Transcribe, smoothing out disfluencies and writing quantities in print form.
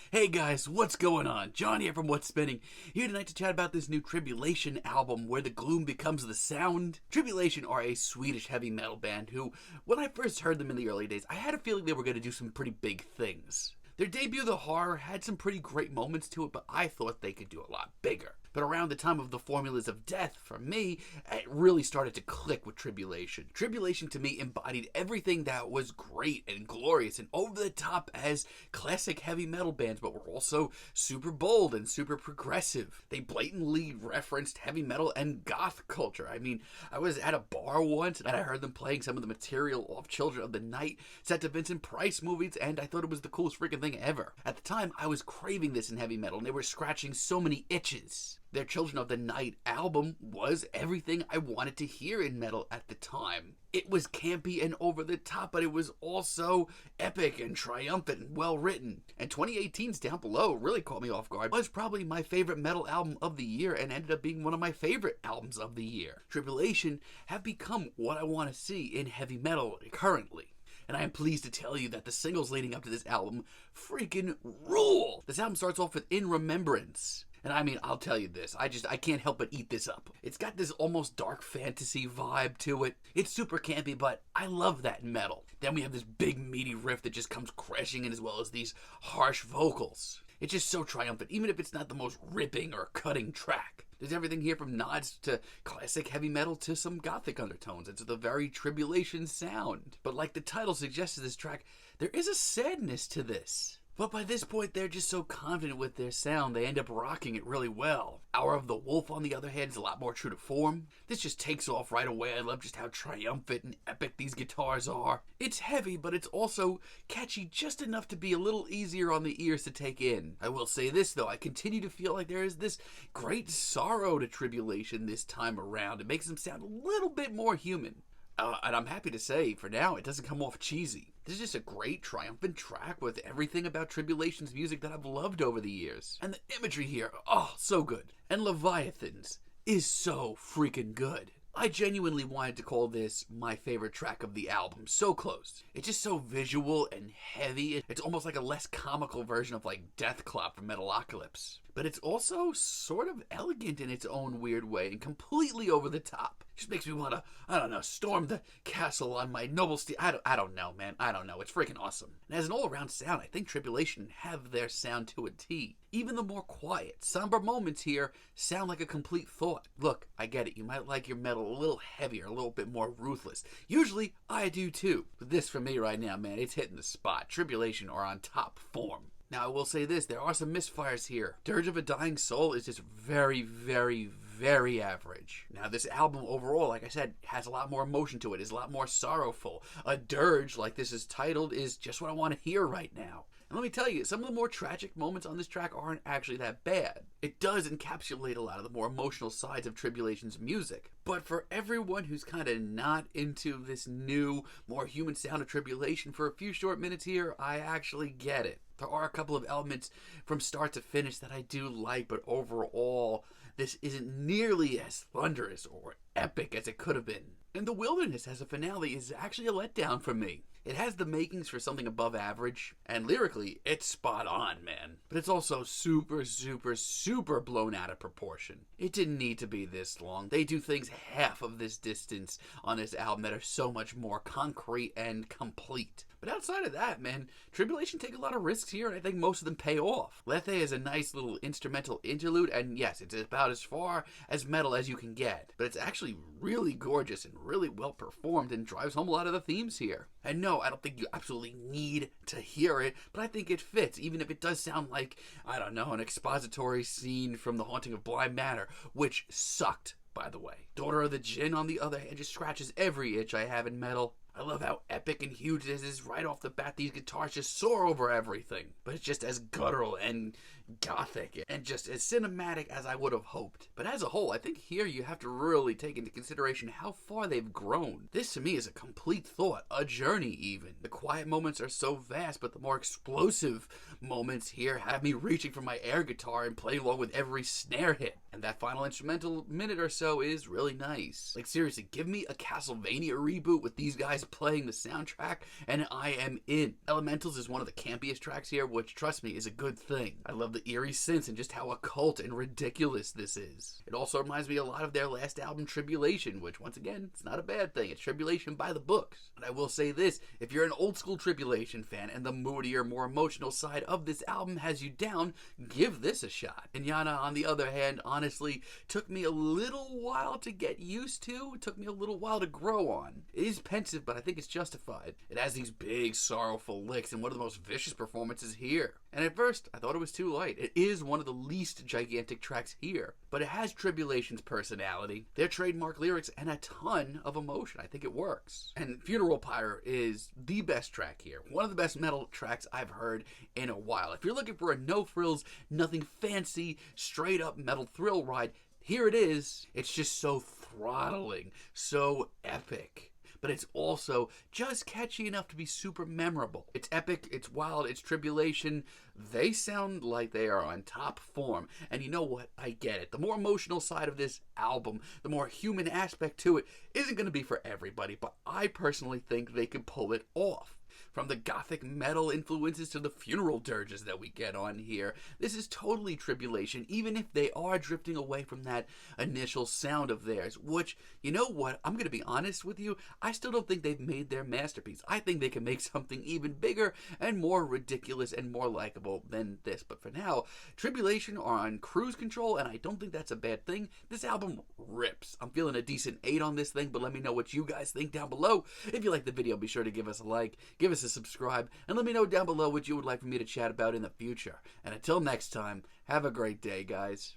Hey guys, what's going on? John here from What's Spinning, here tonight to chat about this new Tribulation album where the gloom becomes the sound. Tribulation are a Swedish heavy metal band who, when I first heard them in the early days, I had a feeling they were going to do some pretty big things. Their debut, The Horror, had some pretty great moments to it, but I thought they could do a lot bigger. But around the time of the Formulas of Death, for me, it really started to click with Tribulation. Tribulation, to me, embodied everything that was great and glorious and over the top as classic heavy metal bands, but were also super bold and super progressive. They blatantly referenced heavy metal and goth culture. I mean, I was at a bar once and I heard them playing some of the material off Children of the Night set to Vincent Price movies, and I thought it was the coolest freaking thing ever. At the time, I was craving this in heavy metal, and they were scratching so many itches. Their Children of the Night album was everything I wanted to hear in metal at the time. It was campy and over the top, but it was also epic and triumphant and well written. And 2018's Down Below really caught me off guard. It was probably my favorite metal album of the year and ended up being one of my favorite albums of the year. Tribulation have become what I want to see in heavy metal currently. And I am pleased to tell you that the singles leading up to this album freaking rule. This album starts off with In Remembrance. And I mean, I'll tell you this, I can't help but eat this up. It's got this almost dark fantasy vibe to it. It's super campy, but I love that in metal. Then we have this big meaty riff that just comes crashing in, as well as these harsh vocals. It's just so triumphant, even if it's not the most ripping or cutting track. There's everything here from nods to classic heavy metal to some gothic undertones. It's the very Tribulation sound. But like the title suggests of this track, there is a sadness to this. But by this point, they're just so confident with their sound, they end up rocking it really well. Hour of the Wolf, on the other hand, is a lot more true to form. This just takes off right away. I love just how triumphant and epic these guitars are. It's heavy, but it's also catchy just enough to be a little easier on the ears to take in. I will say this, though. I continue to feel like there is this great sorrow to Tribulation this time around. It makes them sound a little bit more human. And I'm happy to say, for now, it doesn't come off cheesy. This is just a great, triumphant track with everything about Tribulation's music that I've loved over the years. And the imagery here, oh, so good. And Leviathans is so freaking good. I genuinely wanted to call this my favorite track of the album. So close. It's just so visual and heavy. It's almost like a less comical version of like Deathclop from Metalocalypse. But it's also sort of elegant in its own weird way and completely over the top. Just makes me want to, I don't know, storm the castle on my noble steed. I don't know, man. I don't know. It's freaking awesome. And as an all-around sound, I think Tribulation have their sound to a T. Even the more quiet, somber moments here sound like a complete thought. Look, I get it. You might like your metal a little heavier, a little bit more ruthless. Usually, I do too. But this for me right now, man, it's hitting the spot. Tribulation are on top form. Now, I will say this, there are some misfires here. Dirge of a Dying Soul is just very, very, very average. Now, this album overall, like I said, has a lot more emotion to it, is a lot more sorrowful. A dirge, like this is titled, is just what I want to hear right now. And let me tell you, some of the more tragic moments on this track aren't actually that bad. It does encapsulate a lot of the more emotional sides of Tribulation's music. But for everyone who's kind of not into this new, more human sound of Tribulation, for a few short minutes here, I actually get it. There are a couple of elements from start to finish that I do like, but overall, this isn't nearly as thunderous or epic as it could have been. And The Wilderness as a finale is actually a letdown for me. It has the makings for something above average, and lyrically, it's spot on, man. But it's also super, super, super blown out of proportion. It didn't need to be this long. They do things half of this distance on this album that are so much more concrete and complete. But outside of that, man, Tribulation take a lot of risks here, and I think most of them pay off. Lethe is a nice little instrumental interlude, and yes, it's about as far as metal as you can get. But it's actually really gorgeous and really well performed and drives home a lot of the themes here. And no, I don't think you absolutely need to hear it, but I think it fits, even if it does sound like, I don't know, an expository scene from The Haunting of Bly Manor, which sucked, by the way. Daughter of the Djinn, on the other hand, just scratches every itch I have in metal. I love how epic and huge this is. Right off the bat, these guitars just soar over everything. But it's just as guttural and gothic and just as cinematic as I would have hoped. But as a whole, I think here you have to really take into consideration how far they've grown. This to me is a complete thought, a journey even. The quiet moments are so vast, but the more explosive moments here have me reaching for my air guitar and playing along with every snare hit. And that final instrumental minute or so is really nice. Like seriously, give me a Castlevania reboot with these guys playing the soundtrack, and I am in. Elementals is one of the campiest tracks here, which, trust me, is a good thing. I love the eerie synths and just how occult and ridiculous this is. It also reminds me a lot of their last album, Tribulation, which, once again, it's not a bad thing. It's Tribulation by the books. But I will say this, if you're an old school Tribulation fan and the moodier, more emotional side of this album has you down, give this a shot. Inanna, on the other hand, honestly, took me a little while to get used to. It took me a little while to grow on. It is pensive, but I think it's justified. It has these big, sorrowful licks and one of the most vicious performances here. And at first, I thought it was too light. It is one of the least gigantic tracks here, but it has Tribulation's personality, their trademark lyrics, and a ton of emotion. I think it works. And Funeral Pyre is the best track here. One of the best metal tracks I've heard in a while. If you're looking for a no-frills, nothing fancy, straight-up metal thrill ride, here it is. It's just so throttling, so epic. But it's also just catchy enough to be super memorable. It's epic, it's wild, it's Tribulation. They sound like they are on top form. And you know what? I get it. The more emotional side of this album, the more human aspect to it, isn't going to be for everybody, but I personally think they can pull it off. From the Gothic metal influences to the funeral dirges that we get on here, this is totally Tribulation, even if they are drifting away from that initial sound of theirs, which, you know what, I'm going to be honest with you, I still don't think they've made their masterpiece. I think they can make something even bigger and more ridiculous and more likable than this. But for now, Tribulation are on cruise control, and I don't think that's a bad thing. This album rips. I'm feeling a decent 8 on this thing, but let me know what you guys think down below. If you like the video, be sure to give us a like, give us a subscribe, and let me know down below what you would like for me to chat about in the future. And until next time, have a great day, guys.